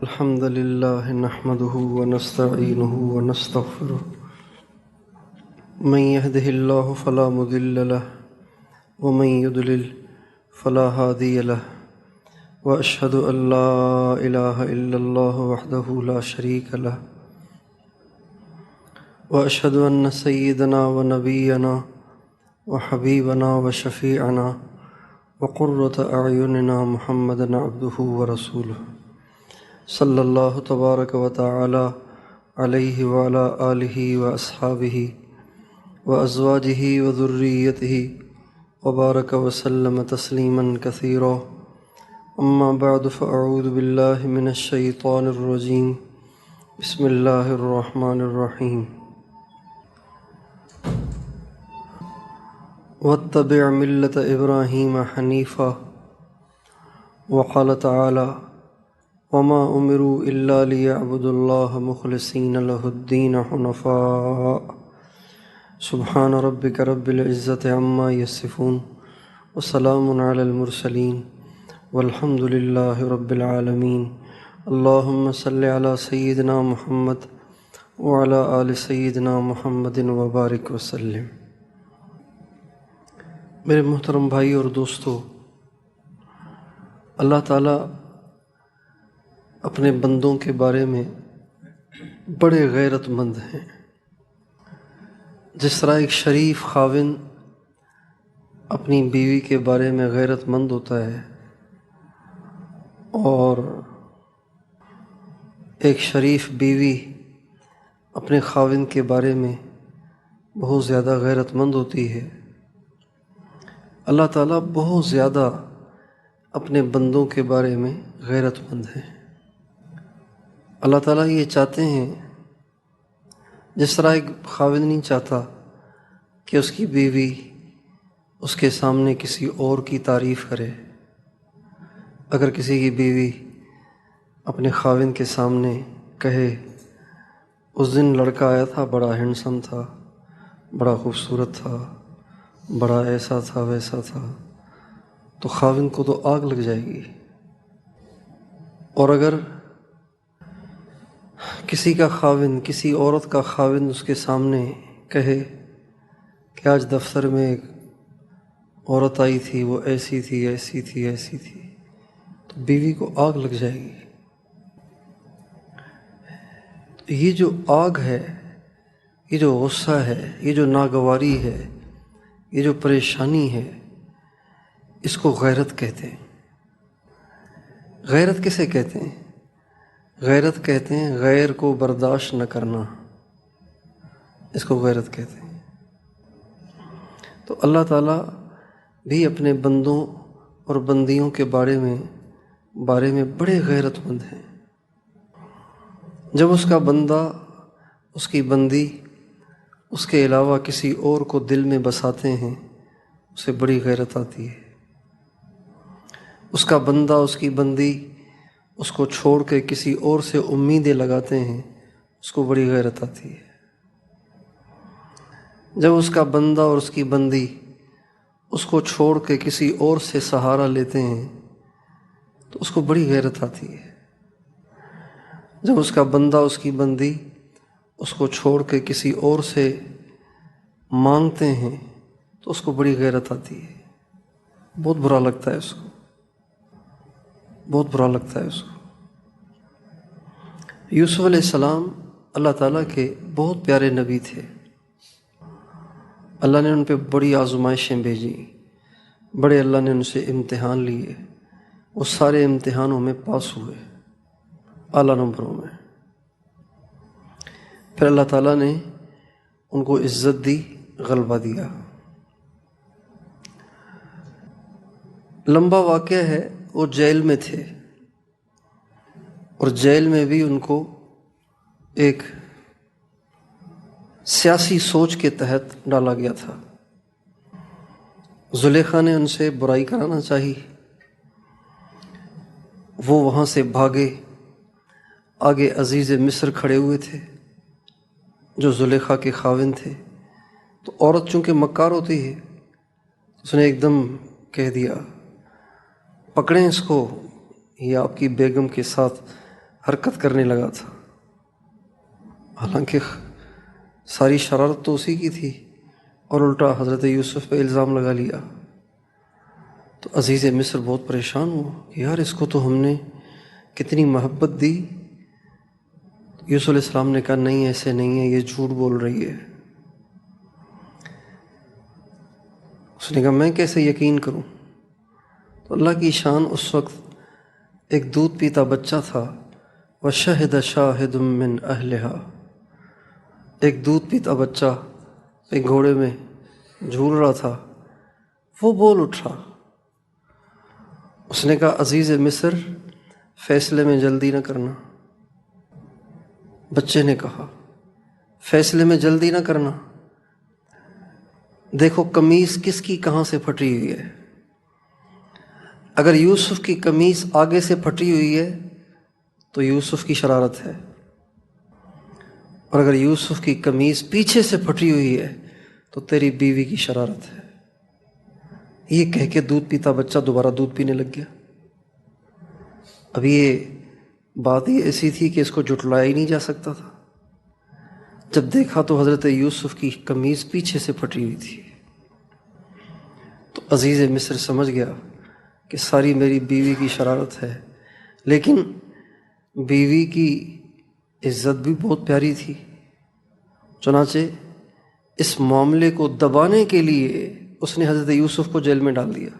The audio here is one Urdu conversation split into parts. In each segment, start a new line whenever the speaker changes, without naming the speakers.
الحمد لله نحمده ونستعينه ونستغفره من يهده الله فلا مضل له ومن يضلل فلا هادي له وأشهد أن لا إله إلا الله وحده لا شريك له وأشهد أن سيدنا ونبينا وحبيبنا وشفيعنا وقرة أعيننا محمدا عبده ورسوله صلی اللہ تبارک و تعالی علیہ وعلی آلہ واصحابہ وازواجہ وذریتہ وبارک وسلم تسلیما کثیرا اما بعد فاعوذ باللہ من الشیطان الرجیم بسم اللہ الرحمن الرحیم واتبع ملۃ ابراہیم حنیفا وقال تعالی وما امروا الا ليعبدوا الله مخلصين له الدين حنفاء سبحان ربك رب العزة عما يصفون وسلام على المرسلين والحمد لله رب العالمين اللهم صل على سيدنا محمد وعلى آل سيدنا محمد وبارك وسلم۔ میرے محترم بھائی اور دوستو، اللہ تعالیٰ اپنے بندوں کے بارے میں بڑے غیرت مند ہیں۔ جس طرح ایک شریف خاوند اپنی بیوی کے بارے میں غیرت مند ہوتا ہے اور ایک شریف بیوی اپنے خاوند کے بارے میں بہت زیادہ غیرت مند ہوتی ہے، اللہ تعالیٰ بہت زیادہ اپنے بندوں کے بارے میں غیرت مند ہیں۔ اللہ تعالیٰ یہ چاہتے ہیں، جس طرح ایک خاوند نہیں چاہتا کہ اس کی بیوی اس کے سامنے کسی اور کی تعریف کرے۔ اگر کسی کی بیوی اپنے خاوند کے سامنے کہے اس دن لڑکا آیا تھا، بڑا ہینڈسم تھا، بڑا خوبصورت تھا، بڑا ایسا تھا ویسا تھا، تو خاوند کو تو آگ لگ جائے گی۔ اور اگر کسی کا خاوند، کسی عورت کا خاوند اس کے سامنے کہے کہ آج دفتر میں ایک عورت آئی تھی، وہ ایسی تھی ایسی تھی ایسی تھی، تو بیوی کو آگ لگ جائے گی۔ تو یہ جو آگ ہے، یہ جو غصہ ہے، یہ جو ناگواری ہے، یہ جو پریشانی ہے، اس کو غیرت کہتے ہیں۔ غیرت کسے کہتے ہیں؟ غیرت کہتے ہیں غیر کو برداشت نہ کرنا، اس کو غیرت کہتے ہیں۔ تو اللہ تعالیٰ بھی اپنے بندوں اور بندیوں کے بارے میں بڑے غیرت مند ہیں۔ جب اس کا بندہ، اس کی بندی اس کے علاوہ کسی اور کو دل میں بساتے ہیں، اسے بڑی غیرت آتی ہے۔ اس کا بندہ، اس کی بندی اس کو چھوڑ کے کسی اور سے امیدیں لگاتے ہیں، اس کو بڑی غیرت آتی ہے۔ جب اس کا بندہ اور اس کی بندی اس کو چھوڑ کے کسی اور سے سہارا لیتے ہیں تو اس کو بڑی غیرت آتی ہے۔ جب اس کا بندہ، اس کی بندی اس کو چھوڑ کے کسی اور سے مانگتے ہیں تو اس کو بڑی غیرت آتی ہے۔ بہت برا لگتا ہے اس کو، بہت برا لگتا ہے اس کو۔ یوسف علیہ السلام اللہ تعالیٰ کے بہت پیارے نبی تھے۔ اللہ نے ان پہ بڑی آزمائشیں بھیجی، بڑے اللہ نے ان سے امتحان لیے، وہ سارے امتحانوں میں پاس ہوئے، اعلیٰ نمبروں میں۔ پھر اللہ تعالیٰ نے ان کو عزت دی، غلبہ دیا۔ لمبا واقعہ ہے، وہ جیل میں تھے اور جیل میں بھی ان کو ایک سیاسی سوچ کے تحت ڈالا گیا تھا۔ زلیخا نے ان سے برائی کرانا چاہی، وہ وہاں سے بھاگے۔ آگے عزیز مصر کھڑے ہوئے تھے جو زلیخا کے خاوند تھے۔ تو عورت چونکہ مکار ہوتی ہے، اس نے ایک دم کہہ دیا، پکڑیں اس کو، یہ آپ کی بیگم کے ساتھ حرکت کرنے لگا تھا، حالانکہ ساری شرارت تو اسی کی تھی، اور الٹا حضرت یوسف پہ الزام لگا لیا۔ تو عزیز مصر بہت پریشان ہوا کہ یار اس کو تو ہم نے کتنی محبت دی۔ یوسف علیہ السلام نے کہا نہیں، ایسے نہیں ہے، یہ جھوٹ بول رہی ہے۔ اس نے کہا میں کیسے یقین کروں؟ تو اللہ کی شان، اس وقت ایک دودھ پیتا بچہ تھا، وَشَهِدَ شَاهِدٌ مِّنْ أَهْلِهَا، ایک دودھ پیتا بچہ ایک گھوڑے میں جھول رہا تھا، وہ بول اٹھا۔ اس نے کہا عزیز مصر فیصلے میں جلدی نہ کرنا۔ بچے نے کہا فیصلے میں جلدی نہ کرنا، دیکھو قمیص کس کی کہاں سے پھٹی ہوئی ہے۔ اگر یوسف کی قمیص آگے سے پھٹی ہوئی ہے تو یوسف کی شرارت ہے، اور اگر یوسف کی قمیص پیچھے سے پھٹی ہوئی ہے تو تیری بیوی کی شرارت ہے۔ یہ کہہ کے دودھ پیتا بچہ دوبارہ دودھ پینے لگ گیا۔ اب یہ بات ہی ایسی تھی کہ اس کو جھٹلایا ہی نہیں جا سکتا تھا۔ جب دیکھا تو حضرت یوسف کی قمیص پیچھے سے پھٹی ہوئی تھی، تو عزیز مصر سمجھ گیا کہ ساری میری بیوی کی شرارت ہے، لیکن بیوی کی عزت بھی بہت پیاری تھی، چنانچہ اس معاملے کو دبانے کے لیے اس نے حضرت یوسف کو جیل میں ڈال دیا۔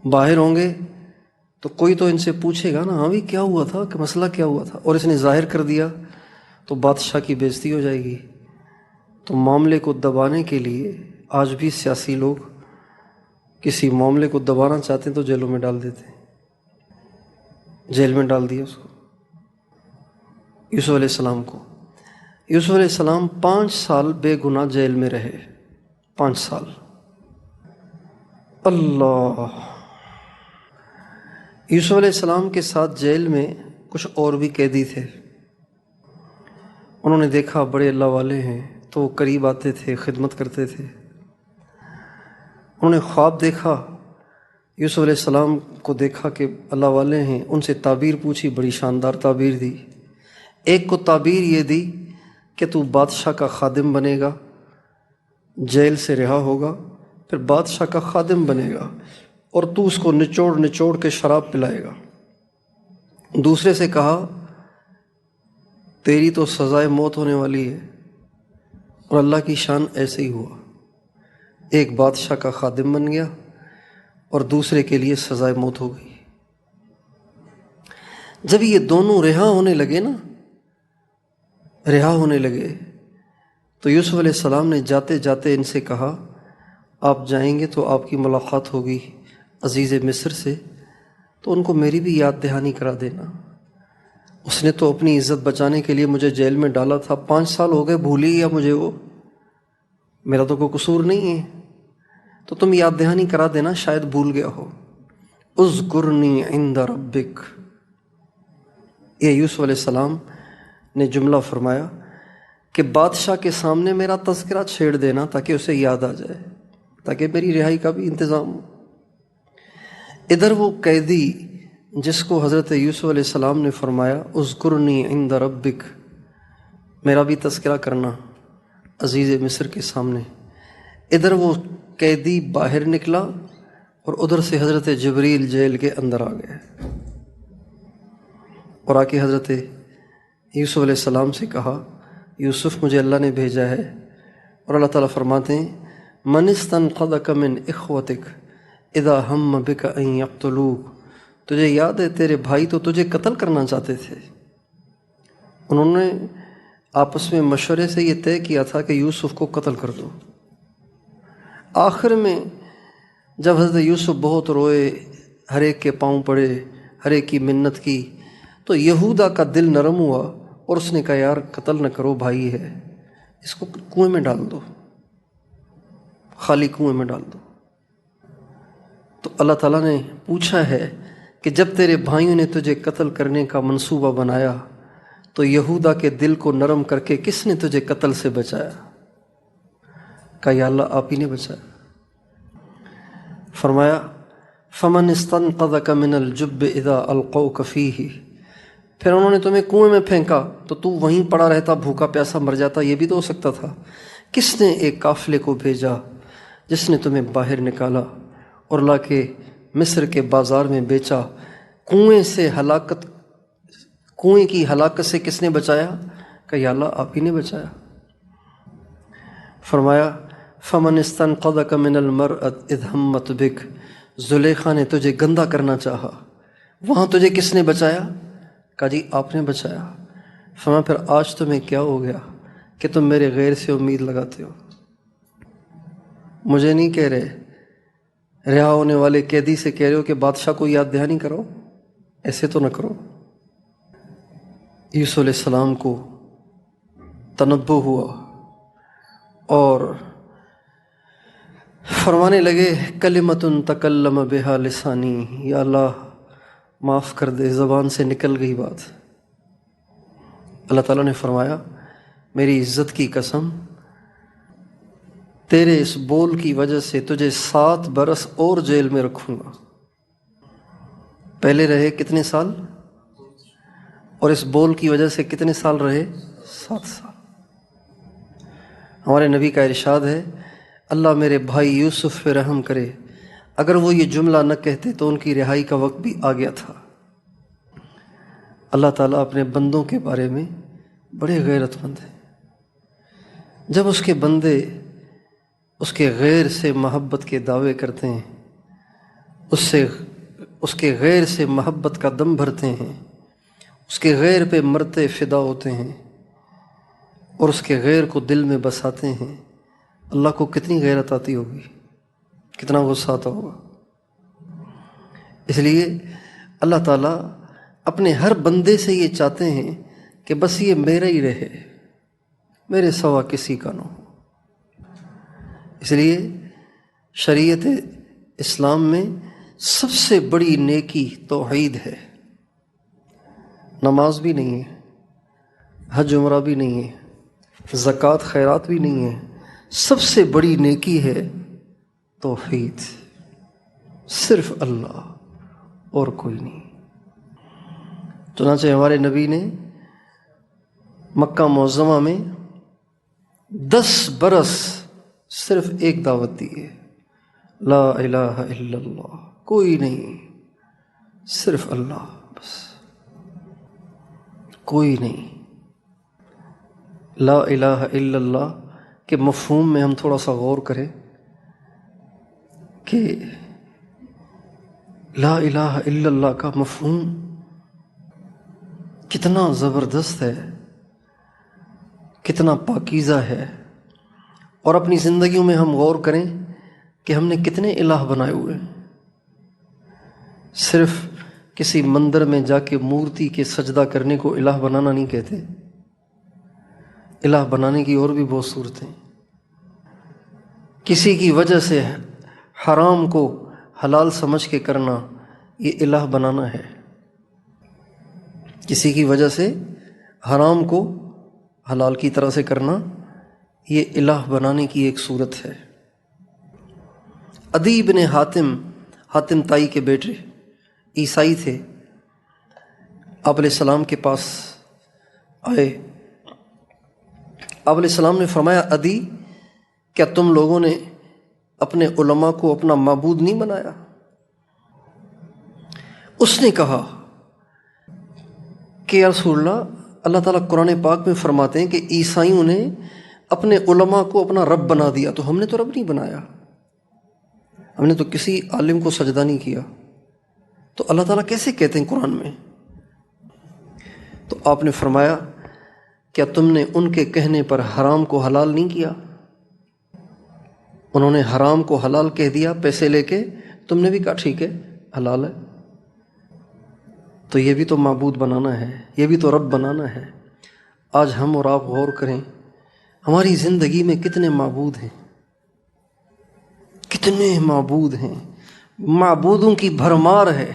باہر ہوں گے تو کوئی تو ان سے پوچھے گا نا، ہاں بھی کیا ہوا تھا، کہ مسئلہ کیا ہوا تھا، اور اس نے ظاہر کر دیا تو بادشاہ کی بے عزتی ہو جائے گی۔ تو معاملے کو دبانے کے لیے آج بھی سیاسی لوگ کسی معاملے کو دبانا چاہتے ہیں تو جیلوں میں ڈال دیتے ہیں۔ جیل میں ڈال دیا اس کو، یوسف علیہ السلام کو۔ یوسف علیہ السلام 5 سال بے گناہ جیل میں رہے، 5 سال۔ اللہ، یوسف علیہ السلام کے ساتھ جیل میں کچھ اور بھی قیدی تھے۔ انہوں نے دیکھا بڑے اللہ والے ہیں تو قریب آتے تھے، خدمت کرتے تھے۔ انہوں نے خواب دیکھا، یوسف علیہ السلام کو دیکھا کہ اللہ والے ہیں، ان سے تعبیر پوچھی، بڑی شاندار تعبیر دی۔ ایک کو تعبیر یہ دی کہ تو بادشاہ کا خادم بنے گا، جیل سے رہا ہوگا، پھر بادشاہ کا خادم بنے گا، اور تو اس کو نچوڑ نچوڑ کے شراب پلائے گا۔ دوسرے سے کہا تیری تو سزائے موت ہونے والی ہے، اور اللہ کی شان ایسے ہی ہوا، ایک بادشاہ کا خادم بن گیا اور دوسرے کے لیے سزائے موت ہو گئی۔ جب یہ دونوں رہا ہونے لگے تو یوسف علیہ السلام نے جاتے جاتے ان سے کہا آپ جائیں گے تو آپ کی ملاقات ہوگی عزیز مصر سے، تو ان کو میری بھی یاد دہانی کرا دینا۔ اس نے تو اپنی عزت بچانے کے لیے مجھے جیل میں ڈالا تھا، 5 سال ہو گئے، بھول ہی گیا مجھے، وہ میرا تو کوئی قصور نہیں ہے، تو تم یاد دہانی کرا دینا، شاید بھول گیا ہو۔ اذکرنی عند ربک، یہ یوسف علیہ السلام نے جملہ فرمایا کہ بادشاہ کے سامنے میرا تذکرہ چھیڑ دینا تاکہ اسے یاد آ جائے، تاکہ میری رہائی کا بھی انتظام ہو۔ ادھر وہ قیدی جس کو حضرت یوسف علیہ السلام نے فرمایا اذکرنی عند ربک، میرا بھی تذکرہ کرنا عزیز مصر کے سامنے، ادھر وہ قیدی باہر نکلا اور ادھر سے حضرت جبریل جیل کے اندر آ گئے، اور آ کے حضرت یوسف علیہ السلام سے کہا یوسف مجھے اللہ نے بھیجا ہے، اور اللہ تعالیٰ فرماتے ہیں من استنقذک من اخوتک اذا ہم بک ان یقتلوک، تجھے یاد ہے تیرے بھائی تو تجھے قتل کرنا چاہتے تھے، انہوں نے آپس میں مشورے سے یہ طے کیا تھا کہ یوسف کو قتل کر دو۔ آخر میں جب حضرت یوسف بہت روئے، ہر ایک کے پاؤں پڑے، ہر ایک کی منت کی، تو یہودا کا دل نرم ہوا اور اس نے کہا یار قتل نہ کرو، بھائی ہے، اس کو کنویں میں ڈال دو، خالی کنویں میں ڈال دو۔ تو اللہ تعالیٰ نے پوچھا ہے کہ جب تیرے بھائیوں نے تجھے قتل کرنے کا منصوبہ بنایا تو یہودا کے دل کو نرم کر کے کس نے تجھے قتل سے بچایا؟ کہا یا اللہ آپ ہی نے بچایا۔ فرمایا فمن استنقذک من الجب اذا القوک فیہ، پھر انہوں نے تمہیں کنویں میں پھینکا تو تو وہیں پڑا رہتا، بھوکا پیاسا مر جاتا، یہ بھی تو ہو سکتا تھا۔ کس نے ایک قافلے کو بھیجا جس نے تمہیں باہر نکالا اور لا کے مصر کے بازار میں بیچا؟ کنویں کی ہلاکت سے کس نے بچایا؟ کہ یا اللہ آپ ہی نے بچایا۔ فرمایا فمن استنقذک من المرأة اذ ہمت بک، زلیخا نے تجھے گندا کرنا چاہا، وہاں تجھے کس نے بچایا؟ کہا جی آپ نے بچایا۔ فرمایا پھر آج تمہیں کیا ہو گیا کہ تم میرے غیر سے امید لگاتے ہو؟ مجھے نہیں کہہ رہے، رہا ہونے والے قیدی سے کہہ رہے ہو کہ بادشاہ کو یاد دہانی کرو، ایسے تو نہ کرو۔ یوسف علیہ السلام کو تنبہ ہوا اور فرمانے لگے کلمۃ تکلم بہا لسانی، یا اللہ معاف کر دے، زبان سے نکل گئی بات۔ اللہ تعالیٰ نے فرمایا میری عزت کی قسم، تیرے اس بول کی وجہ سے تجھے 7 برس اور جیل میں رکھوں گا۔ پہلے رہے کتنے سال، اور اس بول کی وجہ سے کتنے سال رہے؟ 7 سال۔ ہمارے نبی کا ارشاد ہے اللہ میرے بھائی یوسف پہ رحم کرے، اگر وہ یہ جملہ نہ کہتے تو ان کی رہائی کا وقت بھی آ گیا تھا۔ اللہ تعالیٰ اپنے بندوں کے بارے میں بڑے غیرت مند ہیں۔ جب اس کے بندے اس کے غیر سے محبت کے دعوے کرتے ہیں، اس کے غیر سے محبت کا دم بھرتے ہیں، اس کے غیر پہ مرتے فدا ہوتے ہیں اور اس کے غیر کو دل میں بساتے ہیں، اللہ کو کتنی غیرت آتی ہوگی، کتنا غصہ آتا ہوگا۔ اس لیے اللہ تعالیٰ اپنے ہر بندے سے یہ چاہتے ہیں کہ بس یہ میرا ہی رہے، میرے سوا کسی کا نہ ہو۔ اس لیے شریعت اسلام میں سب سے بڑی نیکی توحید ہے۔ نماز بھی نہیں ہے، حج عمرہ بھی نہیں ہے، زکوٰۃ خیرات بھی نہیں ہے، سب سے بڑی نیکی ہے توحید، صرف اللہ اور کوئی نہیں۔ چنانچہ ہمارے نبی نے مکہ معظمہ میں 10 برس صرف ایک دعوت دی ہے، لا الہ الا اللہ، کوئی نہیں، صرف اللہ، بس کوئی نہیں۔ لا الہ الا اللہ کے مفہوم میں ہم تھوڑا سا غور کریں کہ لا الہ الا اللہ کا مفہوم کتنا زبردست ہے، کتنا پاکیزہ ہے، اور اپنی زندگیوں میں ہم غور کریں کہ ہم نے کتنے الہ بنائے ہوئے ہیں۔ صرف کسی مندر میں جا کے مورتی کے سجدہ کرنے کو الہ بنانا نہیں کہتے، الہ بنانے کی اور بھی بہت صورتیں۔ کسی کی وجہ سے حرام کو حلال سمجھ کے کرنا، یہ الہ بنانا ہے۔ کسی کی وجہ سے حرام کو حلال کی طرح سے کرنا، یہ الہ بنانے کی ایک صورت ہے۔ عدی بن حاتم تائی کے بیٹے عیسائی تھے، آپ علیہ السلام کے پاس آئے۔ آپ علیہ السلام نے فرمایا عدی، کیا تم لوگوں نے اپنے علماء کو اپنا معبود نہیں بنایا؟ اس نے کہا کہ یا رسول اللہ، اللہ تعالیٰ قرآن پاک میں فرماتے ہیں کہ عیسائیوں نے اپنے علماء کو اپنا رب بنا دیا، تو ہم نے تو رب نہیں بنایا، ہم نے تو کسی عالم کو سجدہ نہیں کیا، تو اللہ تعالیٰ کیسے کہتے ہیں قرآن میں؟ تو آپ نے فرمایا کیا تم نے ان کے کہنے پر حرام کو حلال نہیں کیا؟ انہوں نے حرام کو حلال کہہ دیا پیسے لے کے، تم نے بھی کہا ٹھیک ہے حلال ہے، تو یہ بھی تو معبود بنانا ہے، یہ بھی تو رب بنانا ہے۔ آج ہم اور آپ غور کریں، ہماری زندگی میں کتنے معبود ہیں، کتنے معبود ہیں، معبودوں کی بھرمار ہے۔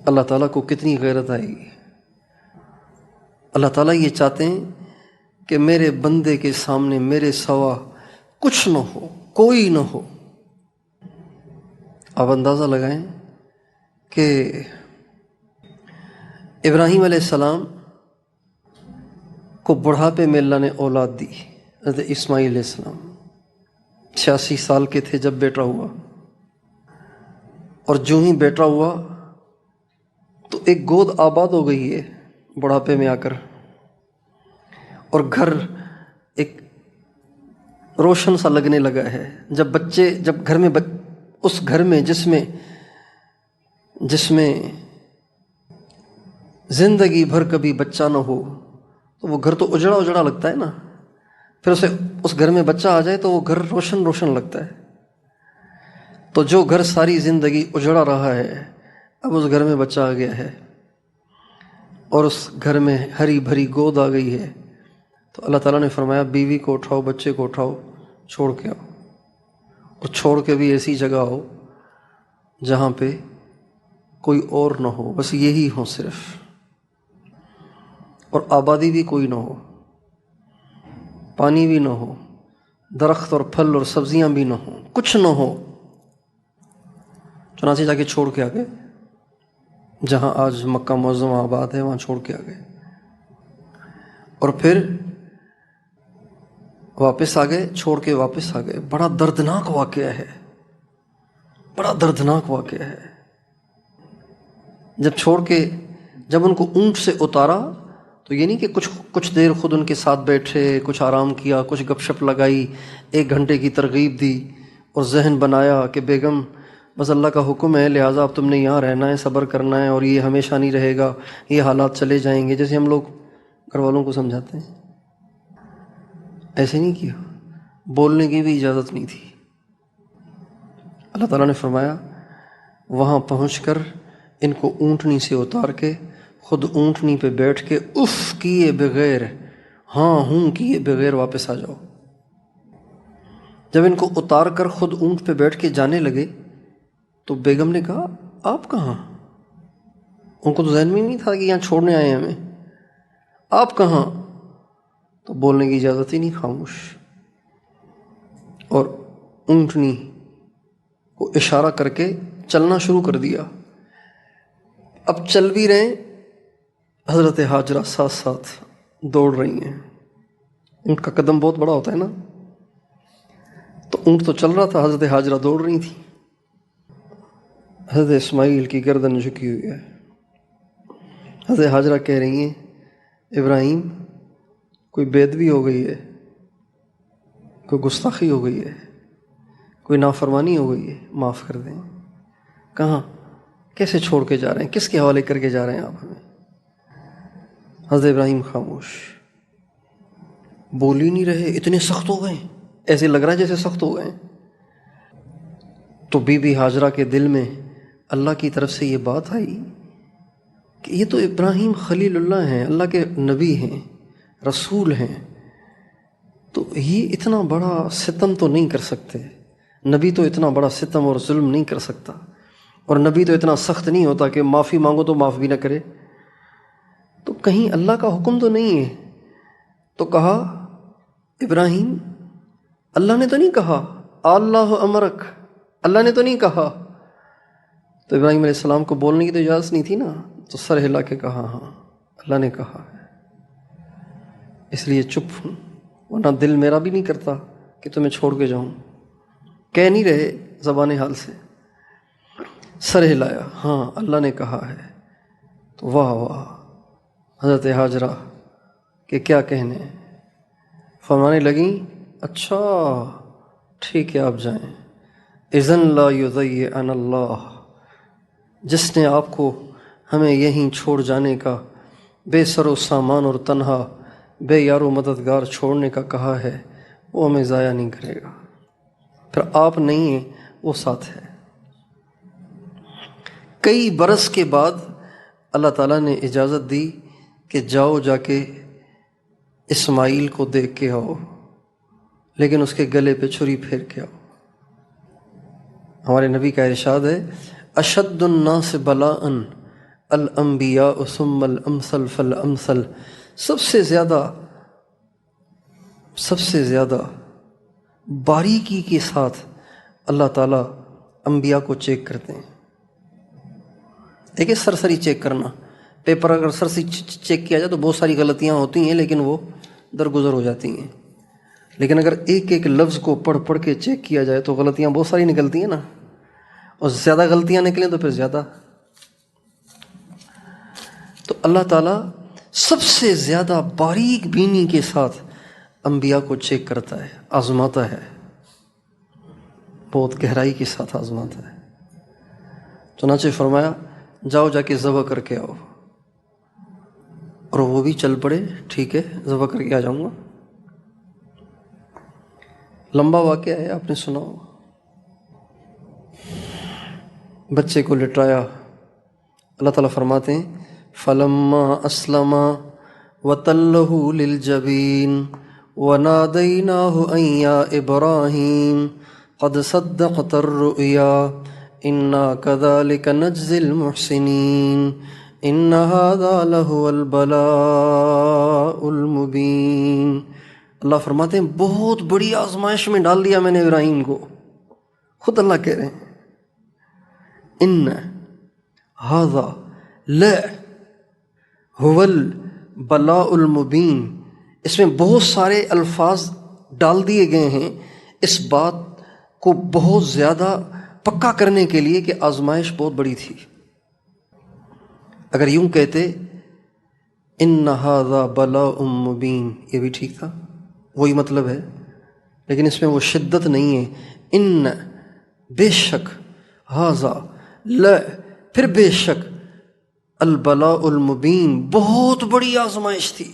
اللہ تعالیٰ کو کتنی غیرت آئے گی۔ اللہ تعالیٰ یہ چاہتے ہیں کہ میرے بندے کے سامنے میرے سوا کچھ نہ ہو، کوئی نہ ہو۔ آپ اندازہ لگائیں کہ ابراہیم علیہ السلام کو بڑھاپے میں اللہ نے اولاد دی، حضرت اسماعیل علیہ السلام 86 سال کے تھے جب بیٹا ہوا، اور جو ہی بیٹا ہوا تو ایک گود آباد ہو گئی ہے بڑھاپے میں آ کر، اور گھر ایک روشن سا لگنے لگا ہے۔ جب گھر میں اس گھر میں جس میں زندگی بھر کبھی بچہ نہ ہو تو وہ گھر تو اجڑا اجڑا لگتا ہے نا، پھر اس گھر میں بچہ آ جائے تو وہ گھر روشن روشن لگتا ہے۔ تو جو گھر ساری زندگی اجڑا رہا ہے، اب اس گھر میں بچہ آ گیا ہے اور اس گھر میں ہری بھری گود آ گئی ہے، تو اللہ تعالیٰ نے فرمایا بیوی کو اٹھاؤ، بچے کو اٹھاؤ، چھوڑ کے آؤ، اور چھوڑ کے بھی ایسی جگہ آؤ جہاں پہ کوئی اور نہ ہو، بس یہی ہو صرف، اور آبادی بھی کوئی نہ ہو، پانی بھی نہ ہو، درخت اور پھل اور سبزیاں بھی نہ ہوں، کچھ نہ ہو۔ چنانچہ جا کے چھوڑ کے آ گئے، جہاں آج مکہ معظمہ آباد ہے وہاں چھوڑ کے آ گئے، اور پھر واپس آ گئے، چھوڑ کے واپس آ گئے۔ بڑا دردناک واقعہ ہے، بڑا دردناک واقعہ ہے۔ جب ان کو اونٹ سے اتارا تو یہ نہیں کہ کچھ دیر خود ان کے ساتھ بیٹھے، کچھ آرام کیا، کچھ گپ شپ لگائی، 1 گھنٹے کی ترغیب دی اور ذہن بنایا کہ بیگم بس اللہ کا حکم ہے، لہٰذا اب تم نے یہاں رہنا ہے، صبر کرنا ہے، اور یہ ہمیشہ نہیں رہے گا، یہ حالات چلے جائیں گے، جیسے ہم لوگ گھر والوں کو سمجھاتے ہیں۔ ایسے نہیں کیا، بولنے کی بھی اجازت نہیں تھی۔ اللہ تعالیٰ نے فرمایا وہاں پہنچ کر ان کو اونٹنی سے اتار کے خود اونٹنی پہ بیٹھ کے اف کیے بغیر، ہاں ہوں کیے بغیر واپس آ جاؤ۔ جب ان کو اتار کر خود اونٹ پہ بیٹھ کے جانے لگے تو بیگم نے کہا آپ کہاں؟ ان کو تو ذہن میں نہیں تھا کہ یہاں چھوڑنے آئے ہیں ہمیں، آپ کہاں؟ تو بولنے کی اجازت ہی نہیں، خاموش، اور اونٹنی کو اشارہ کر کے چلنا شروع کر دیا۔ اب چل بھی رہے ہیں، حضرت ہاجرہ ساتھ ساتھ دوڑ رہی ہیں۔ اونٹ کا قدم بہت بڑا ہوتا ہے نا، تو اونٹ تو چل رہا تھا، حضرت ہاجرہ دوڑ رہی تھی۔ حضرت اسماعیل کی گردن جھکی ہوئی ہے۔ حضرت ہاجرہ کہہ رہی ہیں ابراہیم کوئی بے ادبی ہو گئی ہے، کوئی گستاخی ہو گئی ہے، کوئی نافرمانی ہو گئی ہے، معاف کر دیں۔ کہاں؟ کیسے چھوڑ کے جا رہے ہیں؟ کس کے حوالے کر کے جا رہے ہیں آپ ہمیں؟ حضرت ابراہیم خاموش، بول ہی نہیں رہے، اتنے سخت ہو گئے، ایسے لگ رہا ہے جیسے سخت ہو گئے۔ تو بی بی ہاجرہ کے دل میں اللہ کی طرف سے یہ بات آئی کہ یہ تو ابراہیم خلیل اللہ ہیں، اللہ کے نبی ہیں، رسول ہیں، تو یہ اتنا بڑا ستم تو نہیں کر سکتے، نبی تو اتنا بڑا ستم اور ظلم نہیں کر سکتا، اور نبی تو اتنا سخت نہیں ہوتا کہ معافی مانگو تو معاف بھی نہ کرے، تو کہیں اللہ کا حکم تو نہیں ہے؟ تو کہا ابراہیم اللہ نے تو نہیں کہا، اللہ امرک، اللہ نے تو نہیں کہا۔ تو ابراہیم علیہ السلام کو بولنے کی تو اجازت نہیں تھی نا، تو سر ہلا کے کہا ہاں اللہ نے کہا ہے، اس لیے چپ ہوں، ورنہ دل میرا بھی نہیں کرتا کہ تمہیں چھوڑ کے جاؤں۔ کہہ نہیں رہے زبان حال سے، سر ہلایا، ہاں اللہ نے کہا ہے۔ تو واہ واہ، حضرت ہاجرہ کہ کیا کہنے، فرمانے لگیں اچھا ٹھیک ہے آپ جائیں۔ اذن لا یضیعن اللہ، جس نے آپ کو ہمیں یہیں چھوڑ جانے کا، بے سر و سامان اور تنہا بے یار و مددگار چھوڑنے کا کہا ہے، وہ ہمیں ضائع نہیں کرے گا۔ پھر آپ نہیں ہیں، وہ ساتھ ہے۔ کئی برس کے بعد اللہ تعالیٰ نے اجازت دی کہ جاؤ جا کے اسماعیل کو دیکھ کے آؤ، لیکن اس کے گلے پہ چھری پھیر کے آؤ۔ ہمارے نبی کا ارشاد ہے اشد الناس بلاء الانبیاء ثم الامثل فالامثل، سب سے زیادہ باریکی کے ساتھ اللہ تعالیٰ انبیاء کو چیک کرتے ہیں۔ ایک سرسری چیک کرنا، پیپر اگر سر سے چیک کیا جائے تو بہت ساری غلطیاں ہوتی ہیں لیکن وہ درگزر ہو جاتی ہیں، لیکن اگر ایک ایک لفظ کو پڑھ پڑھ کے چیک کیا جائے تو غلطیاں بہت ساری نکلتی ہیں نا، اور زیادہ غلطیاں نکلیں تو پھر زیادہ۔ تو اللہ تعالیٰ سب سے زیادہ باریک بینی کے ساتھ انبیاء کو چیک کرتا ہے، آزماتا ہے، بہت گہرائی کے ساتھ آزماتا ہے۔ چنانچہ فرمایا جاؤ جا کے ذبح کر کے آؤ، اور وہ بھی چل پڑے، ٹھیک ہے ذبح کر کے آ جاؤں گا۔ لمبا واقعہ ہے، آپ نے سنا ہو، بچے کو لٹایا، اللہ تعالیٰ فرماتے ہیں فَلَمَّا أَسْلَمَا وَتَلَّهُ لِلْجَبِينِ وَنَادَيْنَاهُ أَن يَا إِبْرَاهِيمُ قَدْ صَدَّقْتَ الرُّؤْيَا إِنَّا كَذَلِكَ نَجْزِي الْمُحْسِنِينَ إِنَّ هَذَا لَهُوَ الْبَلَاءُ الْمُبِينُ۔ اللہ فرماتے ہیں بہت بڑی آزمائش میں ڈال دیا میں نے ابراہیم کو، خود اللہ کہہ رہے ہیں ان ھذا لا هو البلاء المبین، اس میں بہت سارے الفاظ ڈال دیے گئے ہیں اس بات کو بہت زیادہ پکا کرنے کے لیے کہ آزمائش بہت بڑی تھی۔ اگر یوں کہتے ان ھذا بلاء مبین یہ بھی ٹھیک تھا، وہی مطلب ہے، لیکن اس میں وہ شدت نہیں ہے۔ ان بے شک، ھذا لا پھر بے شک، البلاء المبین بہت بڑی آزمائش تھی۔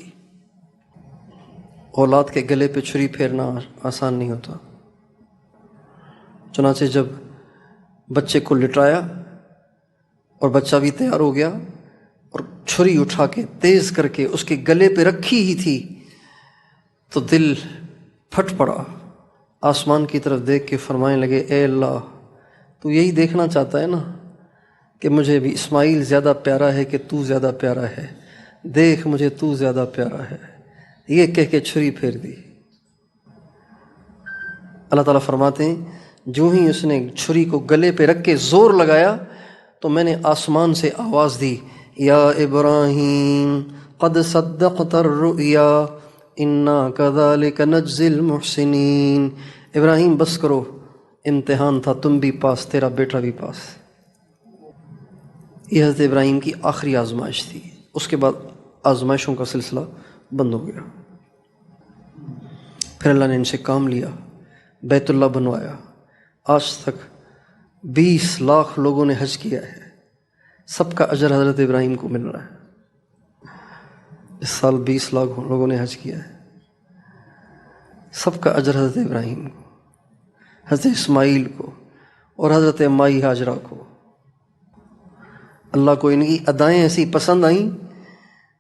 اولاد کے گلے پہ چھری پھیرنا آسان نہیں ہوتا۔ چنانچہ جب بچے کو لٹایا اور بچہ بھی تیار ہو گیا اور چھری اٹھا کے تیز کر کے اس کے گلے پہ رکھی ہی تھی تو دل پھٹ پڑا، آسمان کی طرف دیکھ کے فرمانے لگے اے اللہ تو یہی دیکھنا چاہتا ہے نا کہ مجھے بھی اسماعیل زیادہ پیارا ہے کہ تو زیادہ پیارا ہے، دیکھ مجھے تو زیادہ پیارا ہے، یہ کہہ کے چھری پھیر دی۔ اللہ تعالیٰ فرماتے ہیں جو ہی اس نے چھری کو گلے پہ رکھ کے زور لگایا تو میں نے آسمان سے آواز دی یا ابراہیم قد صدقت الرؤیا انا کذالک نجزی المحسنین، ابراہیم بس کرو، امتحان تھا، تم بھی پاس، تیرا بیٹا بھی پاس۔ یہ حضرت ابراہیم کی آخری آزمائش تھی، اس کے بعد آزمائشوں کا سلسلہ بند ہو گیا۔ پھر اللہ نے ان سے کام لیا، بیت اللہ بنوایا، آج تک 20 لاکھ لوگوں نے حج کیا ہے، سب کا اجر حضرت ابراہیم کو مل رہا ہے۔ اس سال 20 لاکھ لوگوں نے حج کیا ہے، سب کا اجر حضرت ابراہیم کو، حضرت اسماعیل کو اور حضرت مائی ہاجرہ کو۔ اللہ کو ان کی ادائیں ایسی پسند آئیں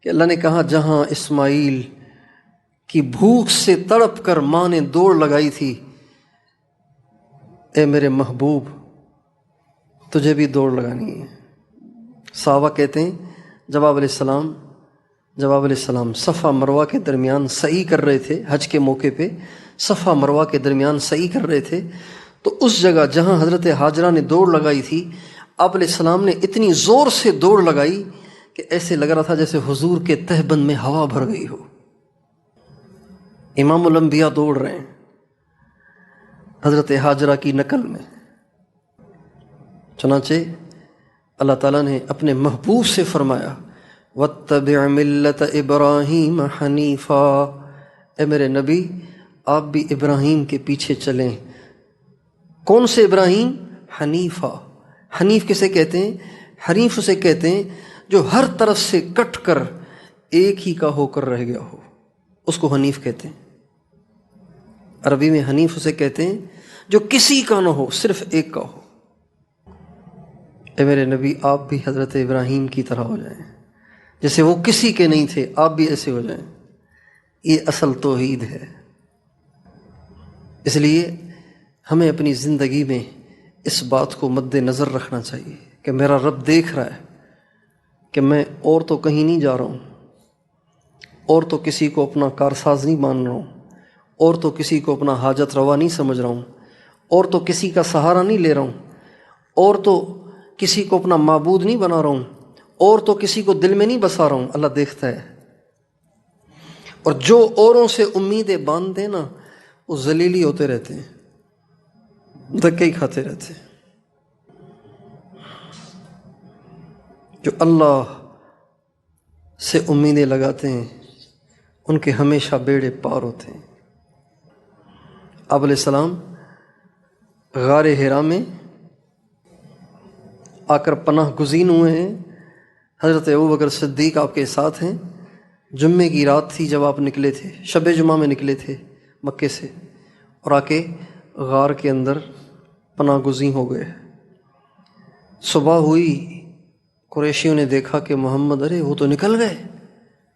کہ اللہ نے کہا جہاں اسماعیل کی بھوک سے تڑپ کر ماں نے دوڑ لگائی تھی، اے میرے محبوب تجھے بھی دوڑ لگانی ہے۔ صحابہ کہتے ہیں جواب علیہ السلام صفا مروہ کے درمیان سعی کر رہے تھے، حج کے موقع پہ صفا مروہ کے درمیان سعی کر رہے تھے، تو اس جگہ جہاں حضرت ہاجرہ نے دوڑ لگائی تھی آپ علیہ السلام نے اتنی زور سے دوڑ لگائی کہ ایسے لگ رہا تھا جیسے حضور کے تہبند میں ہوا بھر گئی ہو۔ امام الانبیاء دوڑ رہے ہیں حضرت ہاجرہ کی نقل میں۔ چنانچہ اللہ تعالیٰ نے اپنے محبوب سے فرمایا وَاتَّبِعْ مِلَّةَ إِبْرَاهِيمَ حَنِيفًا، اے میرے نبی آپ بھی ابراہیم کے پیچھے چلیں۔ کون سے ابراہیم؟ حنیفہ۔ حنیف کسے کہتے ہیں؟ حنیف اسے کہتے ہیں جو ہر طرف سے کٹ کر ایک ہی کا ہو کر رہ گیا ہو، اس کو حنیف کہتے ہیں۔ عربی میں حنیف اسے کہتے ہیں جو کسی کا نہ ہو، صرف ایک کا ہو۔ اے میرے نبی آپ بھی حضرت ابراہیم کی طرح ہو جائیں، جیسے وہ کسی کے نہیں تھے آپ بھی ایسے ہو جائیں۔ یہ اصل توحید ہے۔ اس لیے ہمیں اپنی زندگی میں اس بات کو مد نظر رکھنا چاہیے کہ میرا رب دیکھ رہا ہے کہ میں اور تو کہیں نہیں جا رہا ہوں، اور تو کسی کو اپنا کارساز نہیں مان رہا ہوں، اور تو کسی کو اپنا حاجت روا نہیں سمجھ رہا ہوں، اور تو کسی کا سہارا نہیں لے رہا ہوں، اور تو کسی کو اپنا معبود نہیں بنا رہا ہوں، اور تو کسی کو دل میں نہیں بسا رہا ہوں، اللہ دیکھتا ہے۔ اور جو اوروں سے امیدیں باندھتے ہیں نا وہ ذلیل ہی ہوتے رہتے ہیں، دھکے ہی کھاتے رہتے ہیں۔ جو اللہ سے امیدیں لگاتے ہیں ان کے ہمیشہ بیڑے پار ہوتے ہیں۔ آپ علیہ السلام غار حرا میں آ کر پناہ گزین ہوئے ہیں۔ حضرت ابوبکر صدیق آپ کے ساتھ ہیں۔ جمعے کی رات تھی جب آپ نکلے تھے، شب جمعہ میں نکلے تھے مکے سے، اور آ کے غار کے اندر پناہ گزین ہو گئے۔ صبح ہوئی، قریشیوں نے دیکھا کہ محمد، ارے وہ تو نکل گئے،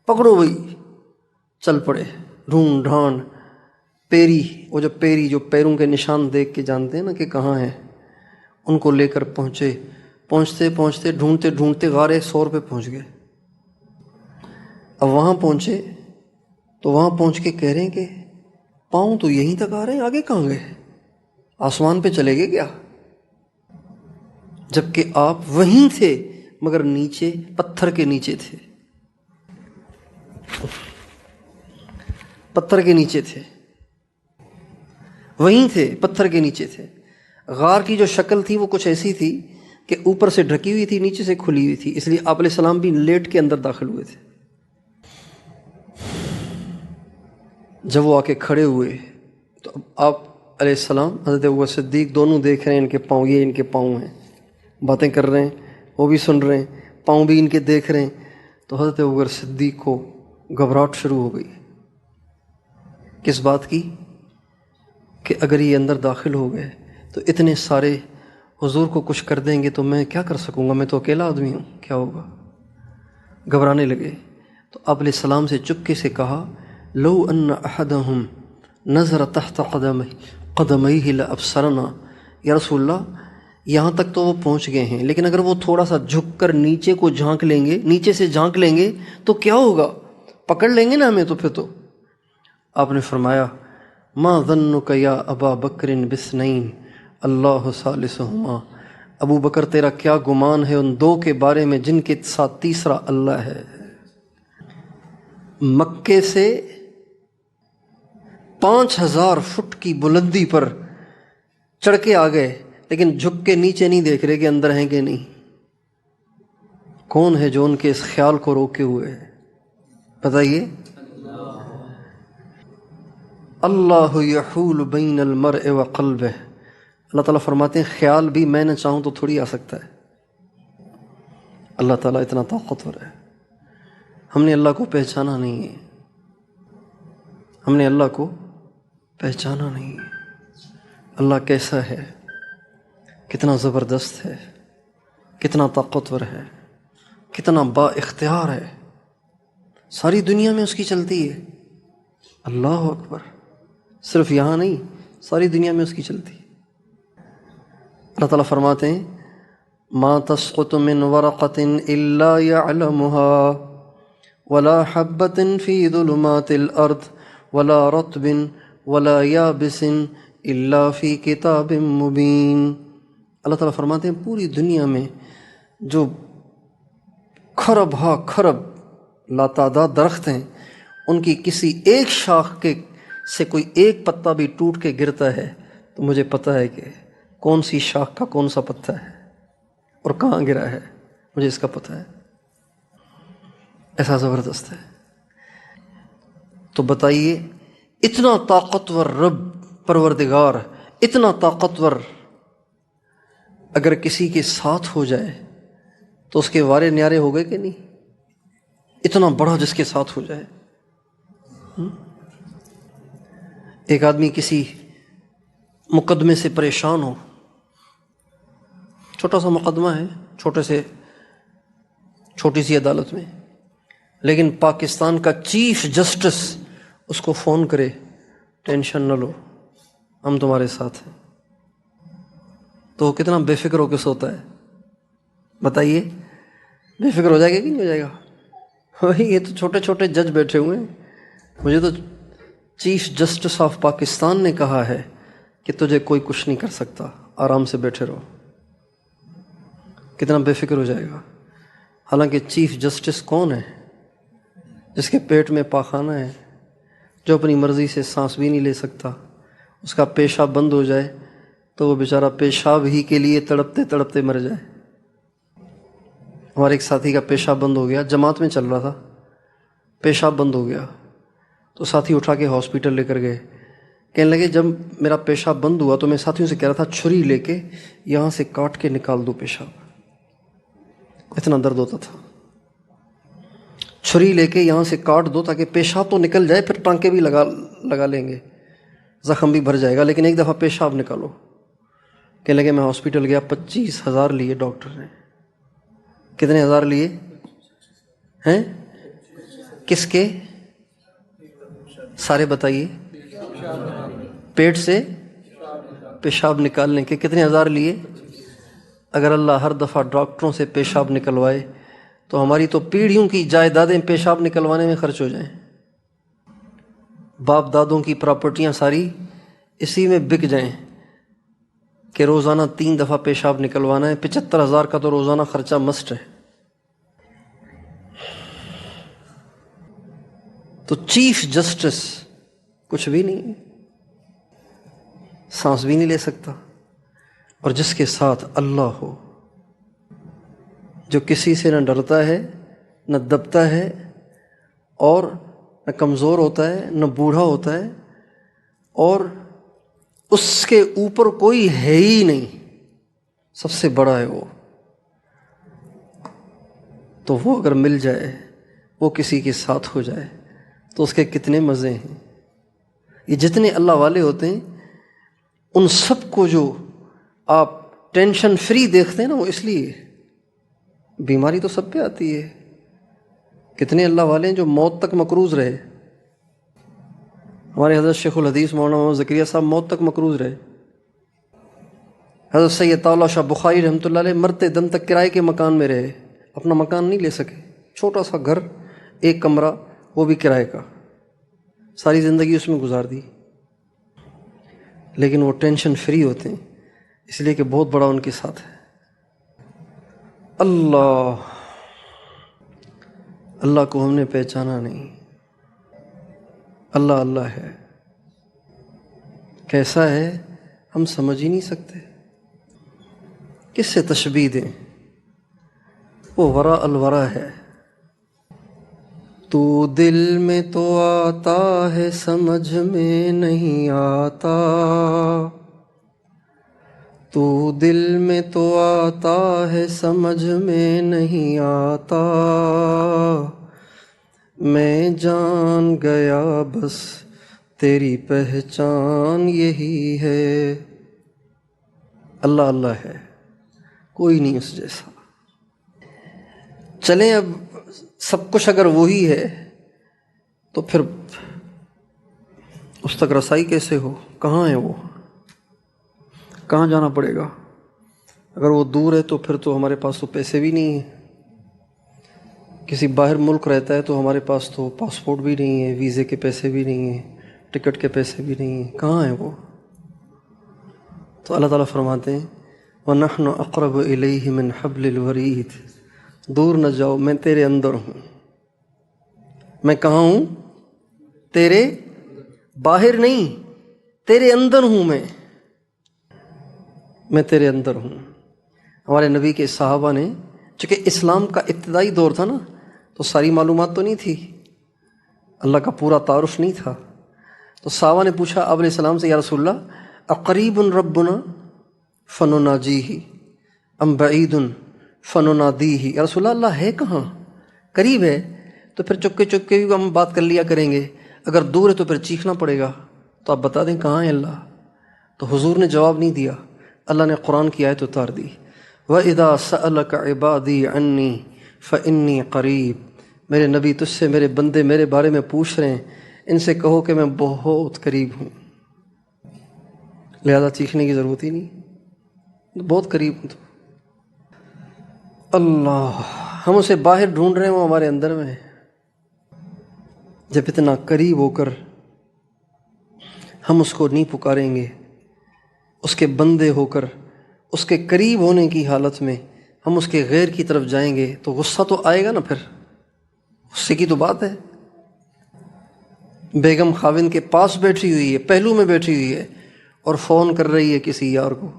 پکڑو بھائی۔ چل پڑے، ڈھونڈ ڈھانڈ، پیری، وہ جو پیری جو پیروں کے نشان دیکھ کے جانتے ہیں نا کہ کہاں ہیں، ان کو لے کر پہنچتے ڈھونڈتے ڈھونڈتے غار ثور پہ پہنچ گئے۔ اب وہاں پہنچے تو وہاں پہنچ کے کہہ رہے ہیں کہ پاؤں تو یہیں تک آ رہے ہیں، آگے کہاں گئے؟ آسمان پہ چلے گئے کیا؟ جبکہ آپ وہیں تھے مگر نیچے پتھر کے نیچے تھے، پتھر کے نیچے تھے، وہیں تھے، پتھر کے نیچے تھے۔ غار کی جو شکل تھی وہ کچھ ایسی تھی کہ اوپر سے ڈھکی ہوئی تھی، نیچے سے کھلی ہوئی تھی، اس لیے آپ علیہ السلام بھی لیٹ کے اندر داخل ہوئے تھے۔ جب وہ آ کے کھڑے ہوئے تو اب آپ علیہ السلام، حضرت ابوبکر صدیق دونوں دیکھ رہے ہیں ان کے پاؤں، یہ ان کے پاؤں ہیں، باتیں کر رہے ہیں، وہ بھی سن رہے ہیں، پاؤں بھی ان کے دیکھ رہے ہیں۔ تو حضرت ابوبکر صدیق کو گھبراہٹ شروع ہو گئی۔ کس بات کی؟ کہ اگر یہ اندر داخل ہو گئے تو اتنے سارے حضور کو کچھ کر دیں گے تو میں کیا کر سکوں گا، میں تو اکیلا آدمی ہوں، کیا ہوگا؟ گھبرانے لگے۔ تو آپ علیہ السلام سے چپکے سے کہا، لو ان احدہم نظر تحت قدمیہ لابصرنا، یا رسول اللہ یہاں تک تو وہ پہنچ گئے ہیں، لیکن اگر وہ تھوڑا سا جھک کر نیچے کو جھانک لیں گے، نیچے سے جھانک لیں گے تو کیا ہوگا؟ پکڑ لیں گے نا ہمیں تو پھر تو۔ آپ نے فرمایا، ما ظنک یا ابا بکر باثنین اللہ ثالثہما، ابو بکر تیرا کیا گمان ہے ان دو کے بارے میں جن کے ساتھ تیسرا اللہ ہے۔ مکے سے 5000 فٹ کی بلندی پر چڑھ کے آ گئے، لیکن جھک کے نیچے نہیں دیکھ رہے کہ اندر ہیں کہ نہیں۔ کون ہے جو ان کے اس خیال کو روکے ہوئے ہے؟ بتائیے۔ اللہ یحول بین المرء وقلبہ، اللہ تعالیٰ فرماتے ہیں خیال بھی میں نہ چاہوں تو تھوڑی آ سکتا ہے۔ اللہ تعالیٰ اتنا طاقتور ہے۔ ہم نے اللہ کو پہچانا نہیں ہے، ہم نے اللہ کو پہچانا نہیں ہے۔ اللہ کیسا ہے، کتنا زبردست ہے، کتنا طاقتور ہے، کتنا با اختیار ہے، ساری دنیا میں اس کی چلتی ہے۔ اللہ اکبر، صرف یہاں نہیں، ساری دنیا میں اس کی چلتی ہے۔ اللہ تعالیٰ فرماتے ہیں، ما تسقط من ورقۃ الا يعلمها ولا حبة في ظلمات الارض ولا رطب ولا يابس الا في كتاب مبين۔ اللہ تعالیٰ فرماتے ہیں پوری دنیا میں جو کھرب ہا کھرب لاتعداد درخت ہیں، ان کی کسی ایک شاخ کے سے کوئی ایک پتا بھی ٹوٹ کے گرتا ہے تو مجھے پتہ ہے کہ کون سی شاخ کا کون سا پتا ہے اور کہاں گرا ہے، مجھے اس کا پتہ ہے۔ ایسا زبردست ہے۔ تو بتائیے، اتنا طاقتور رب پروردگار، اتنا طاقتور اگر کسی کے ساتھ ہو جائے تو اس کے وارے نیارے ہو گئے کہ نہیں؟ اتنا بڑا جس کے ساتھ ہو جائے۔ ایک آدمی کسی مقدمے سے پریشان ہو، چھوٹا سا مقدمہ ہے، چھوٹی سی عدالت میں، لیکن پاکستان کا چیف جسٹس اس کو فون کرے، ٹینشن نہ لو، ہم تمہارے ساتھ ہیں، تو وہ کتنا بے فکر ہو کے سوتا ہے؟ بتائیے، بے فکر ہو جائے گا کہ نہیں ہو جائے گا؟ وہی یہ تو چھوٹے چھوٹے جج بیٹھے ہوئے ہیں، مجھے تو چیف جسٹس آف پاکستان نے کہا ہے کہ تجھے کوئی کچھ نہیں کر سکتا، آرام سے بیٹھے رہو۔ کتنا بے فکر ہو جائے گا؟ حالانکہ چیف جسٹس کون ہے؟ جس کے پیٹ میں پاخانہ ہے، جو اپنی مرضی سے سانس بھی نہیں لے سکتا، اس کا پیشاب بند ہو جائے تو وہ بیچارہ پیشاب ہی کے لیے تڑپتے تڑپتے مر جائے۔ ہمارے ایک ساتھی کا پیشاب بند ہو گیا، جماعت میں چل رہا تھا، پیشاب بند ہو گیا تو ساتھی اٹھا کے ہاسپٹل لے کر گئے۔ کہنے لگے جب میرا پیشاب بند ہوا تو میں ساتھیوں سے کہہ رہا تھا چھری لے کے یہاں سے کاٹ کے نکال دو پیشاب، اتنا درد ہوتا تھا۔ چھری لے کے یہاں سے کاٹ دو تاکہ پیشاب تو نکل جائے، پھر ٹانکے بھی لگا لیں گے، زخم بھی بھر جائے گا، لیکن ایک دفعہ پیشاب نکالو۔ کہنے لگے میں ہاسپٹل گیا، 25,000 لیے ڈاکٹر نے۔ کتنے ہزار لیے ہیں؟ کس کے؟ سارے بتائیے۔ پیٹ سے پیشاب نکالنے کے کتنے ہزار لیے؟ اگر اللہ ہر دفعہ ڈاکٹروں سے پیشاب نکلوائے تو ہماری تو پیڑھیوں کی جائیدادیں پیشاب نکلوانے میں خرچ ہو جائیں، باپ دادوں کی پراپرٹیاں ساری اسی میں بک جائیں کہ روزانہ 3 دفعہ پیشاب نکلوانا ہے۔ 75,000 کا تو روزانہ خرچہ مسٹ ہے۔ تو چیف جسٹس کچھ بھی نہیں، سانس بھی نہیں لے سکتا، اور جس کے ساتھ اللہ ہو، جو کسی سے نہ ڈرتا ہے نہ دبتا ہے اور نہ کمزور ہوتا ہے نہ بوڑھا ہوتا ہے، اور اس کے اوپر کوئی ہے ہی نہیں، سب سے بڑا ہے وہ، تو وہ اگر مل جائے، وہ کسی کے ساتھ ہو جائے تو اس کے کتنے مزے ہیں۔ یہ جتنے اللہ والے ہوتے ہیں ان سب کو جو آپ ٹینشن فری دیکھتے ہیں نا، وہ اس لیے بیماری تو سب پہ آتی ہے۔ کتنے اللہ والے ہیں جو موت تک مقروض رہے۔ ہمارے حضرت شیخ الحدیث مولانا محمد زکریا صاحب موت تک مقروض رہے۔ حضرت سید طاء شاہ بخاری رحمۃ اللہ علیہ مرتے دم تک کرائے کے مکان میں رہے، اپنا مکان نہیں لے سکے، چھوٹا سا گھر، 1 کمرہ، وہ بھی کرائے کا، ساری زندگی اس میں گزار دی، لیکن وہ ٹینشن فری ہوتے ہیں اس لیے کہ بہت بڑا ان کے ساتھ ہے۔ اللہ کو ہم نے پہچانا نہیں۔ اللہ اللہ ہے، کیسا ہے ہم سمجھ ہی نہیں سکتے، کس سے تشبیہ دیں؟ وہ ورا الورا ہے۔ تو دل میں تو آتا ہے سمجھ میں نہیں آتا، تو دل میں تو آتا ہے سمجھ میں نہیں آتا، میں جان گیا بس تیری پہچان یہی ہے۔ اللہ اللہ ہے، کوئی نہیں اس جیسا۔ چلیں اب سب کچھ اگر وہی ہے تو پھر اس تک رسائی کیسے ہو؟ کہاں ہے وہ؟ کہاں جانا پڑے گا؟ اگر وہ دور ہے تو پھر تو ہمارے پاس تو پیسے بھی نہیں ہیں، کسی باہر ملک رہتا ہے تو ہمارے پاس تو پاسپورٹ بھی نہیں ہے، ویزے کے پیسے بھی نہیں ہیں، ٹکٹ کے پیسے بھی نہیں ہیں، کہاں ہیں وہ؟ تو اللہ تعالیٰ فرماتے ہیں وَنَحْنُ أَقْرَبُ إِلَيْهِ مِنْ حَبْلِ الْوَرِيدِ، دور نہ جاؤ، میں تیرے اندر ہوں۔ میں کہاں ہوں؟ تیرے باہر نہیں، تیرے اندر ہوں، میں تیرے اندر ہوں۔ ہمارے نبی کے صحابہ نے، چونکہ اسلام کا ابتدائی دور تھا نا، تو ساری معلومات تو نہیں تھی، اللہ کا پورا تعارف نہیں تھا، تو صحابہ نے پوچھا آپ علیہ السلام سے، یا رسول اللہ اقریب ربنا فنناجیہ ام بعید فننادیہ، یا رسول اللہ اللہ ہے کہاں؟ قریب ہے تو پھر چپکے چپکے بھی ہم بات کر لیا کریں گے، اگر دور ہے تو پھر چیخنا پڑے گا، تو آپ بتا دیں کہاں ہے اللہ؟ تو حضور نے جواب نہیں دیا، اللہ نے قرآن کی آیت اتار دی وَإِذَا سَأَلَكَ عِبَادِي عَنِّي فَإِنِّي قَرِيب، میرے نبی تجھ سے میرے بندے میرے بارے میں پوچھ رہے ہیں، ان سے کہو کہ میں بہت قریب ہوں، لہذا چیخنے کی ضرورت ہی نہیں، بہت قریب ہوں۔ تو اللہ، ہم اسے باہر ڈھونڈ رہے ہیں، وہ ہمارے اندر میں ہے۔ جب اتنا قریب ہو کر ہم اس کو نہیں پکاریں گے، اس کے بندے ہو کر اس کے قریب ہونے کی حالت میں ہم اس کے غیر کی طرف جائیں گے تو غصہ تو آئے گا نا، پھر غصے کی تو بات ہے۔ بیگم خاوند کے پاس بیٹھی ہوئی ہے، پہلو میں بیٹھی ہوئی ہے، اور فون کر رہی ہے کسی یار کو،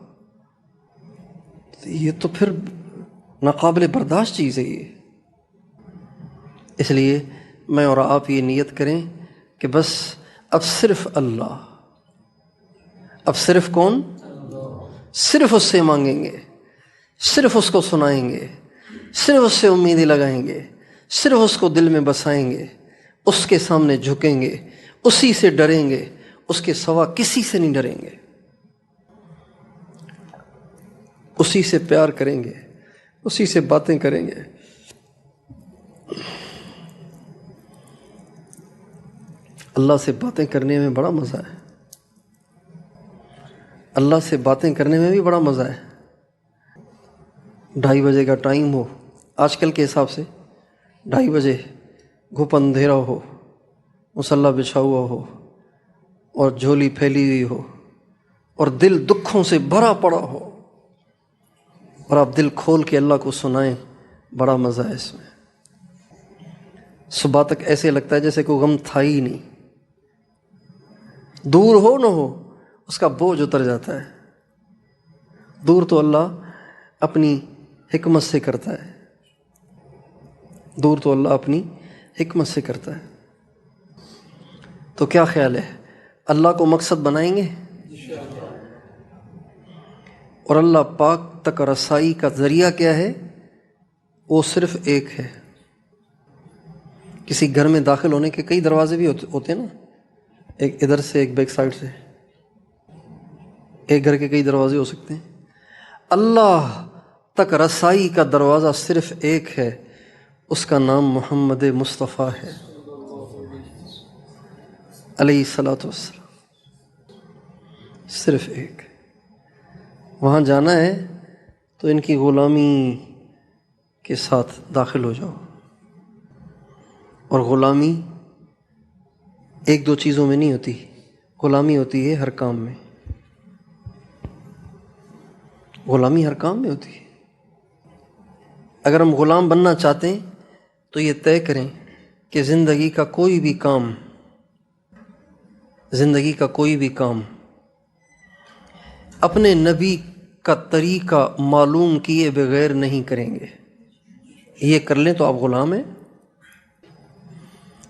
یہ تو پھر ناقابل برداشت چیز ہے یہ۔ اس لیے میں اور آپ یہ نیت کریں کہ بس اب صرف اللہ، اب صرف کون؟ صرف اس سے مانگیں گے، صرف اس کو سنائیں گے، صرف اس سے امیدیں لگائیں گے، صرف اس کو دل میں بسائیں گے، اس کے سامنے جھکیں گے، اسی سے ڈریں گے، اس کے سوا کسی سے نہیں ڈریں گے، اسی سے پیار کریں گے، اسی سے باتیں کریں گے۔ اللہ سے باتیں کرنے میں بڑا مزہ ہے، اللہ سے باتیں کرنے میں بھی بڑا مزہ ہے۔ 2:30 بجے کا ٹائم ہو، آج کل کے حساب سے 2:30 بجے، گھپ اندھیرا ہو، مصلی بچھا ہوا ہو اور جھولی پھیلی ہوئی ہو اور دل دکھوں سے بھرا پڑا ہو، اور آپ دل کھول کے اللہ کو سنائیں، بڑا مزہ ہے اس میں۔ صبح تک ایسے لگتا ہے جیسے کوئی غم تھا ہی نہیں، دور ہو نہ ہو اس کا بوجھ اتر جاتا ہے۔ دور تو اللہ اپنی حکمت سے کرتا ہے، دور تو اللہ اپنی حکمت سے کرتا ہے۔ تو کیا خیال ہے، اللہ کو مقصد بنائیں گے؟ اور اللہ پاک تک رسائی کا ذریعہ کیا ہے؟ وہ صرف ایک ہے۔ کسی گھر میں داخل ہونے کے کئی دروازے بھی ہوتے ہیں نا، ایک ادھر سے، ایک بیک سائڈ سے، ایک گھر کے کئی دروازے ہو سکتے ہیں۔ اللہ تک رسائی کا دروازہ صرف ایک ہے، اس کا نام محمد مصطفیٰ ہے علیہ الصلاۃ والسلام، صرف ایک۔ وہاں جانا ہے تو ان کی غلامی کے ساتھ داخل ہو جاؤ، اور غلامی ایک دو چیزوں میں نہیں ہوتی، غلامی ہوتی ہے ہر کام میں، غلامی ہر کام میں ہوتی ہے۔ اگر ہم غلام بننا چاہتے ہیں تو یہ طے کریں کہ زندگی کا کوئی بھی کام اپنے نبی کا طریقہ معلوم کیے بغیر نہیں کریں گے۔ یہ کر لیں تو آپ غلام ہیں۔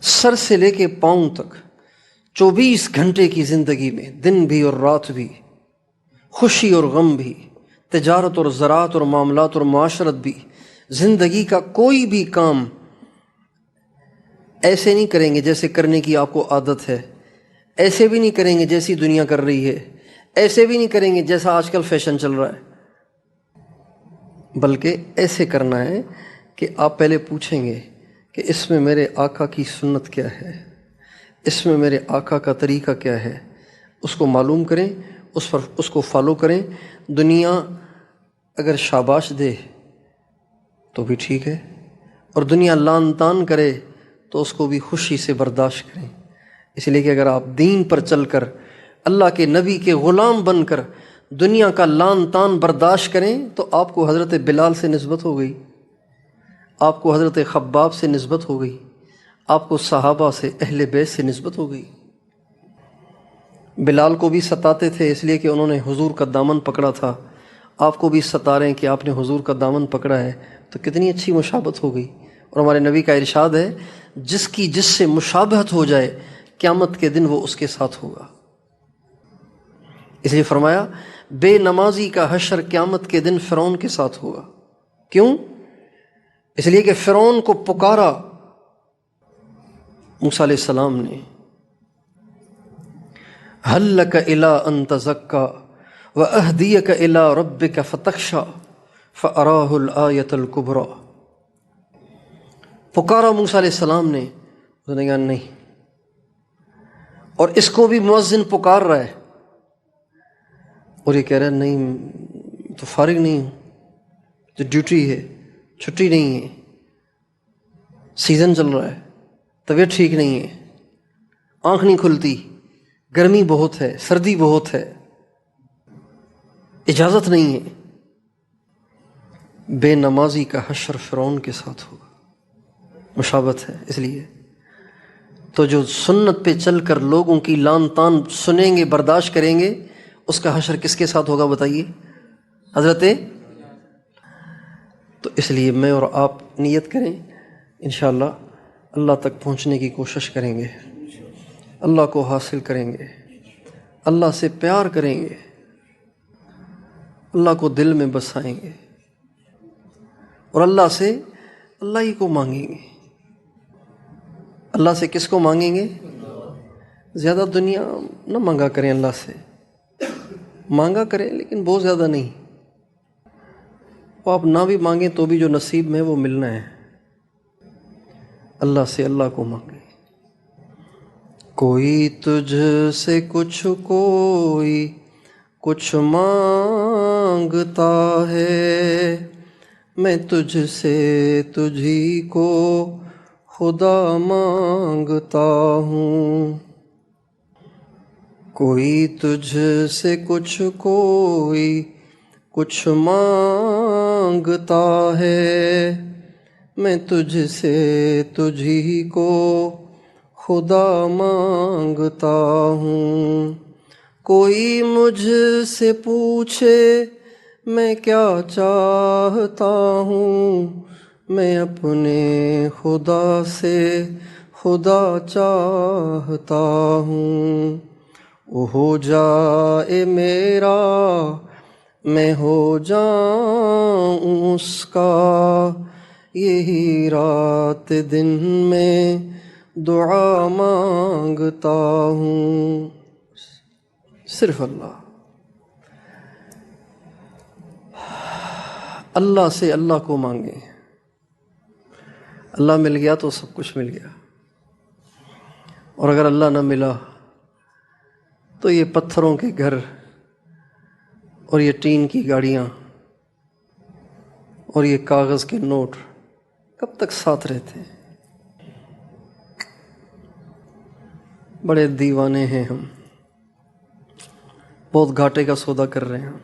سر سے لے کے پاؤں تک 24 گھنٹے کی زندگی میں، دن بھی اور رات بھی، خوشی اور غم بھی، تجارت اور زراعت اور معاملات اور معاشرت بھی، زندگی کا کوئی بھی کام ایسے نہیں کریں گے جیسے کرنے کی آپ کو عادت ہے، ایسے بھی نہیں کریں گے جیسی دنیا کر رہی ہے، ایسے بھی نہیں کریں گے جیسا آج کل فیشن چل رہا ہے، بلکہ ایسے کرنا ہے کہ آپ پہلے پوچھیں گے کہ اس میں میرے آقا کی سنت کیا ہے، اس میں میرے آقا کا طریقہ کیا ہے، اس کو معلوم کریں، اس کو فالو کریں۔ دنیا اگر شاباش دے تو بھی ٹھیک ہے، اور دنیا لان تان کرے تو اس کو بھی خوشی سے برداشت کریں، اس لیے کہ اگر آپ دین پر چل کر اللہ کے نبی کے غلام بن کر دنیا کا لان تان برداشت کریں تو آپ کو حضرت بلال سے نسبت ہو گئی، آپ کو حضرت خباب سے نسبت ہو گئی، آپ کو صحابہ سے، اہل بیت سے نسبت ہو گئی۔ بلال کو بھی ستاتے تھے اس لیے کہ انہوں نے حضور کا دامن پکڑا تھا، آپ کو بھی ستا رہے ہیں کہ آپ نے حضور کا دامن پکڑا ہے، تو کتنی اچھی مشابہت ہو گئی۔ اور ہمارے نبی کا ارشاد ہے، جس کی جس سے مشابہت ہو جائے قیامت کے دن وہ اس کے ساتھ ہوگا۔ اس لیے فرمایا بے نمازی کا حشر قیامت کے دن فرعون کے ساتھ ہوگا۔ کیوں؟ اس لیے کہ فرعون کو پکارا موسیٰ علیہ السلام نے، هل لك إلى أن تزكى وأهديك إلى ربك فتخشى فأراه الآية الكبرى۔ پکارا موسیٰ علیہ السلام نے، اس نے کہا نہیں، اور اس کو بھی مؤذن پکار رہا ہے، اور یہ کہہ رہا ہے نہیں تو فارغ نہیں ہوں، تو ڈیوٹی ہے، چھٹی نہیں ہے، سیزن چل رہا ہے، طبیعت ٹھیک نہیں ہے، آنکھ نہیں کھلتی، گرمی بہت ہے، سردی بہت ہے، اجازت نہیں ہے۔ بے نمازی کا حشر فرعون کے ساتھ ہوگا، مشابہت ہے۔ اس لیے تو جو سنت پہ چل کر لوگوں کی لان تان سنیں گے، برداشت کریں گے، اس کا حشر کس کے ساتھ ہوگا بتائیے؟ حضرت۔ تو اس لیے میں اور آپ نیت کریں، انشاءاللہ اللہ تک پہنچنے کی کوشش کریں گے، اللہ کو حاصل کریں گے، اللہ سے پیار کریں گے، اللہ کو دل میں بسائیں گے، اور اللہ سے اللہ ہی کو مانگیں گے۔ اللہ سے کس کو مانگیں گے؟ زیادہ دنیا نہ مانگا کریں، اللہ سے مانگا کریں لیکن بہت زیادہ نہیں۔ آپ نہ بھی مانگیں تو بھی جو نصیب میں وہ ملنا ہے، اللہ سے اللہ کو مانگیں۔ کوئی تجھ سے کوئی کچھ مانگتا ہے، میں تجھ سے تجھی کو خدا مانگتا ہوں۔ کوئی تجھ سے کوئی کچھ مانگتا ہے، میں تجھ سے تجھی کو خدا مانگتا ہوں۔ کوئی مجھ سے پوچھے میں کیا چاہتا ہوں، میں اپنے خدا سے خدا چاہتا ہوں۔ وہ ہو جائے میرا، میں ہو جاؤں اس کا، یہی رات دن میں دعا مانگتا ہوں۔ صرف اللہ سے اللہ کو مانگیں۔ اللہ مل گیا تو سب کچھ مل گیا، اور اگر اللہ نہ ملا تو یہ پتھروں کے گھر اور یہ ٹین کی گاڑیاں اور یہ کاغذ کے نوٹ کب تک ساتھ رہتے ہیں؟ بڑے دیوانے ہیں ہم، بہت گھاٹے کا سودا کر رہے ہیں،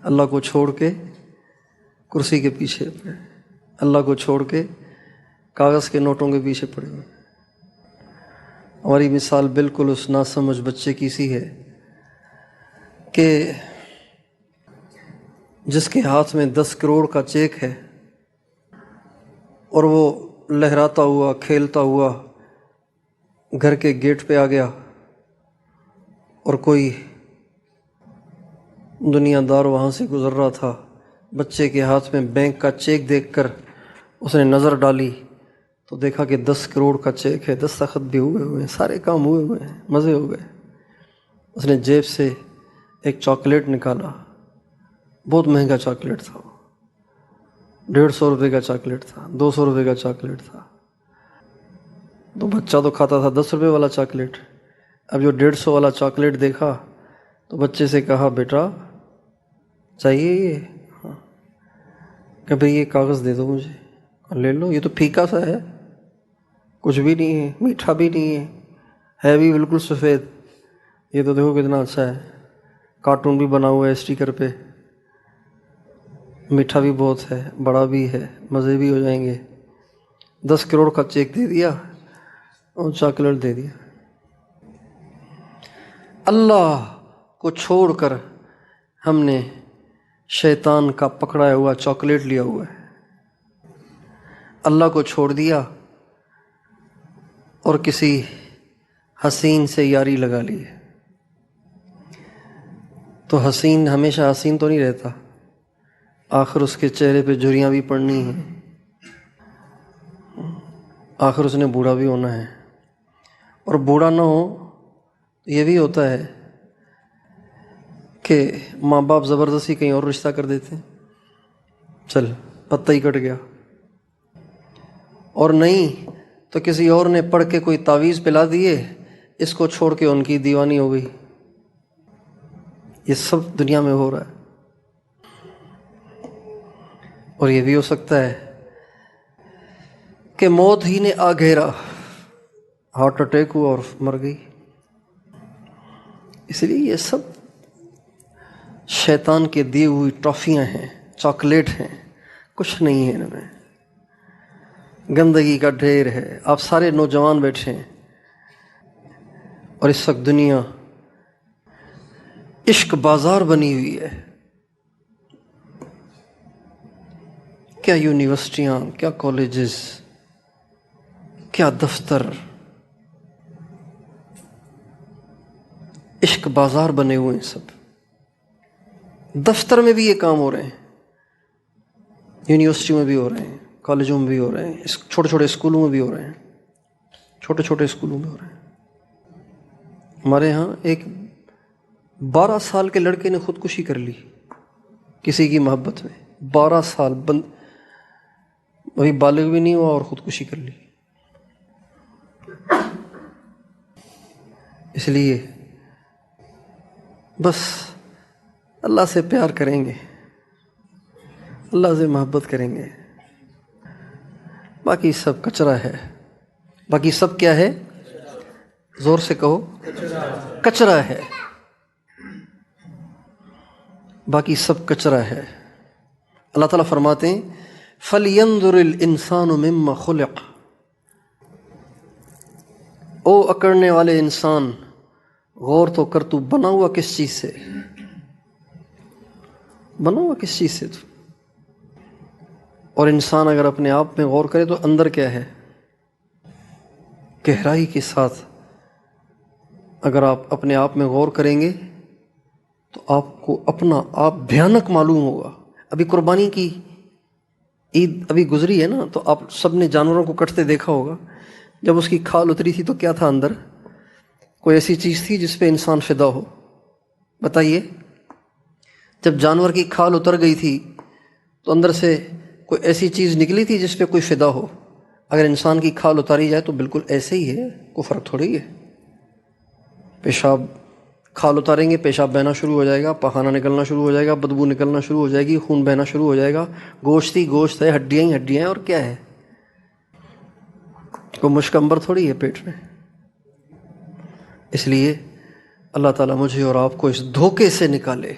اللہ کو چھوڑ کے کرسی کے پیچھے پڑے، اللہ کو چھوڑ کے کاغذ کے نوٹوں کے پیچھے پڑے ہوئے۔ ہماری مثال بالکل اس ناسمجھ بچے کی سی ہے کہ جس کے ہاتھ میں 10 کروڑ کا چیک ہے اور وہ لہراتا ہوا کھیلتا ہوا گھر کے گیٹ پہ آ گیا، اور کوئی دنیا دار وہاں سے گزر رہا تھا، بچے کے ہاتھ میں بینک کا چیک دیکھ کر اس نے نظر ڈالی تو دیکھا کہ 10 کروڑ کا چیک ہے، دستخط بھی ہوئے ہیں، سارے کام ہوئے ہیں، مزے ہو گئے۔ اس نے جیب سے ایک چاکلیٹ نکالا، بہت مہنگا چاکلیٹ تھا، 150 روپے کا چاکلیٹ تھا، 200 روپے کا چاکلیٹ تھا۔ تو بچہ تو کھاتا تھا 10 روپے والا چاکلیٹ، اب جو 150 والا چاکلیٹ دیکھا تو بچے سے کہا، بیٹا چاہیے یہ؟ ہاں، کہ بھئی یہ کاغذ دے دو مجھے، لے لو، یہ تو پھیکا سا ہے، کچھ بھی نہیں ہے، میٹھا بھی نہیں ہے بھی بالکل سفید، یہ تو دیکھو کتنا اچھا ہے، کارٹون بھی بنا ہوا ہے اسٹیکر پہ، میٹھا بھی بہت ہے، بڑا بھی ہے، مزے بھی ہو جائیں گے۔ 10 کروڑ کا چیک دے دیا اور چاکلیٹ دے دیا۔ اللہ کو چھوڑ کر ہم نے شیطان کا پکڑایا ہوا چاکلیٹ لیا ہوا ہے، اللہ کو چھوڑ دیا اور کسی حسین سے یاری لگا لی ہے۔ تو حسین ہمیشہ حسین تو نہیں رہتا، آخر اس کے چہرے پہ جھریاں بھی پڑنی ہیں، آخر اس نے بوڑھا بھی ہونا ہے، اور بوڑھا نہ ہو یہ بھی ہوتا ہے کہ ماں باپ زبردستی کہیں اور رشتہ کر دیتے ہیں، چل پتہ ہی کٹ گیا، اور نہیں تو کسی اور نے پڑھ کے کوئی تعویذ پلا دیے، اس کو چھوڑ کے ان کی دیوانی ہو گئی۔ یہ سب دنیا میں ہو رہا ہے۔ اور یہ بھی ہو سکتا ہے کہ موت ہی نے آ گھیرا، ہارٹ اٹیک ہوا اور مر گئی۔ اس لیے یہ سب شیطان کے دیے ہوئی ٹرافیاں ہیں، چاکلیٹ ہیں، کچھ نہیں ہے ان میں، گندگی کا ڈھیر ہے۔ آپ سارے نوجوان بیٹھے ہیں اور اس وقت دنیا عشق بازار بنی ہوئی ہے۔ کیا یونیورسٹیاں، کیا کالجز، کیا دفتر، عشق بازار بنے ہوئے ہیں سب۔ دفتر میں بھی یہ کام ہو رہے ہیں، یونیورسٹی میں بھی ہو رہے ہیں، کالجوں میں بھی ہو رہے ہیں، چھوٹے چھوٹے اسکولوں میں بھی ہو رہے ہیں، چھوٹے چھوٹے اسکولوں میں ہو رہے ہیں۔ ہمارے ہاں ایک 12 سال کے لڑکے نے خودکشی کر لی کسی کی محبت میں۔ 12 سال ابھی بالغ بھی نہیں ہوا اور خودکشی کر لی۔ اس لیے بس اللہ سے پیار کریں گے، اللہ سے محبت کریں گے، باقی سب کچرا ہے۔ باقی سب کیا ہے؟ زور سے کہو، کچرا ہے۔ باقی سب کچرا ہے۔ اللہ تعالیٰ فرماتے ہیں فَلْيَنظُرِ الْإِنسَانُ مِمَّا خُلِقَ، او اکڑنے والے انسان غور تو کر، تو بنا ہوا کس چیز سے؟ بنا ہوا کس چیز سے تو؟ اور انسان اگر اپنے آپ میں غور کرے تو اندر کیا ہے؟ گہرائی کے ساتھ اگر آپ اپنے آپ میں غور کریں گے تو آپ کو اپنا آپ بھیانک معلوم ہوگا۔ ابھی قربانی کی عید ابھی گزری ہے نا، تو آپ سب نے جانوروں کو کٹتے دیکھا ہوگا۔ جب اس کی کھال اتری تھی تو کیا تھا اندر؟ کوئی ایسی چیز تھی جس پہ انسان فدا ہو؟ بتائیے۔ جب جانور کی کھال اتر گئی تھی تو اندر سے کوئی ایسی چیز نکلی تھی جس پہ کوئی فدا ہو؟ اگر انسان کی کھال اتاری جائے تو بالکل ایسے ہی ہے، کوئی فرق تھوڑی ہے۔ پیشاب، کھال اتاریں گے پیشاب بہنا شروع ہو جائے گا، پخانہ نکلنا شروع ہو جائے گا، بدبو نکلنا شروع ہو جائے گی، خون بہنا شروع ہو جائے گا۔ گوشت ہی گوشت ہے، ہڈیاں ہی ہڈیاں ہیں، اور کیا ہے؟ کوئی مشک عنبر تھوڑی ہے پیٹ میں۔ اس لیے اللہ تعالیٰ مجھے اور آپ کو اس دھوکے سے نکالے۔